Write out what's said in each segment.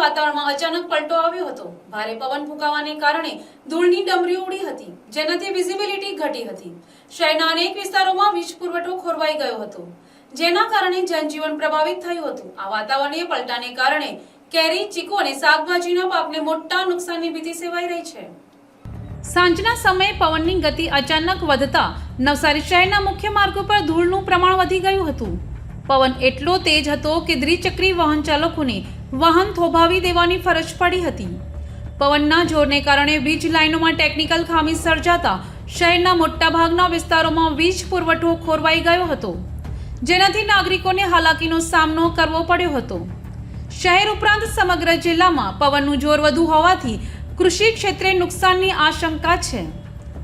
વાતાવરણમાં અચાનક પલટો આવ્યો હતો। ભારે પવન ફૂંકાવાને કારણે ધૂળની ડમરીઓ ઉડી હતી, જેનાથી વિઝિબિલિટી ઘટી હતી। શહેરના અનેક વિસ્તારોમાં વીજ પુરવઠો ખોરવાઈ ગયો હતો, જેના કારણે જનજીવન પ્રભાવિત થયું હતું। આ વાતાવરણીય પલટાને કારણે કેરી, ચીકુ અને શાકભાજીના પાકને મોટા નુકસાનની ભીતિ સેવાઈ રહી છે। સાંજના સમયે પવનની ગતિ અચાનક વધતા નવસારી શહેરના મુખ્ય માર્ગો પર ધૂળનું પ્રમાણ વધી ગયું હતું। પવન એટલો તેજ હતો કે દ્વિચક્રી વાહન ચાલકોને વાહન થોભાવી દેવાની ફરજ પડી હતી। પવનના જોરને કારણે વીજ લાઇનોમાં ટેકનિકલ ખામી સર્જાતા શહેરના મોટાભાગના વિસ્તારોમાં વીજ પુરવઠો ખોરવાઈ ગયો હતો, જેનાથી નાગરિકોને હાલાકીનો સામનો કરવો પડ્યો હતો। શહેર ઉપરાંત સમગ્ર જિલ્લામાં પવનનું જોર વધુ હોવાથી કૃષિ ક્ષેત્રે નુકસાનની આશંકા છે।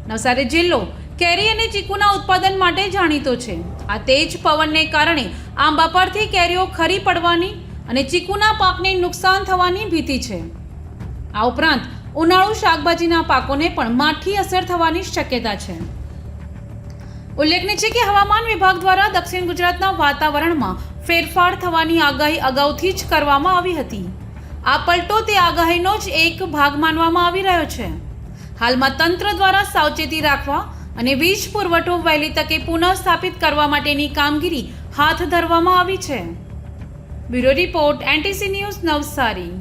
નવસારી જિલ્લો કેરી અને ચીકુના ઉત્પાદન માટે જાણીતો છે। આ તેજ પવનને કારણે આંબા પરથી કેરીઓ ખરી પડવાની અને ચીકુના પાકને નુકસાન થવાની ભીતિ છે। આ ઉપરાંત ઉનાળુ શાકભાજીના પાકોને પણ માઠી અસર થવાની શક્યતા છે। ઉલ્લેખનીય છે કે હવામાન વિભાગ દ્વારા દક્ષિણ ગુજરાતના વાતાવરણમાં ફેરફાર થવાની આગાહી અગાઉથી જ કરવામાં આવી હતી। આ પલટો તે આગાહીનો જ એક ભાગ માનવામાં આવી રહ્યો છે। હાલમાં તંત્ર દ્વારા સાવચેતી રાખવા અને વીજ પુરવઠો વહેલી તકે પુનઃસ્થાપિત કરવા માટેની કામગીરી હાથ ધરવામાં આવી છે। Bureau report, NTC news, Navsari.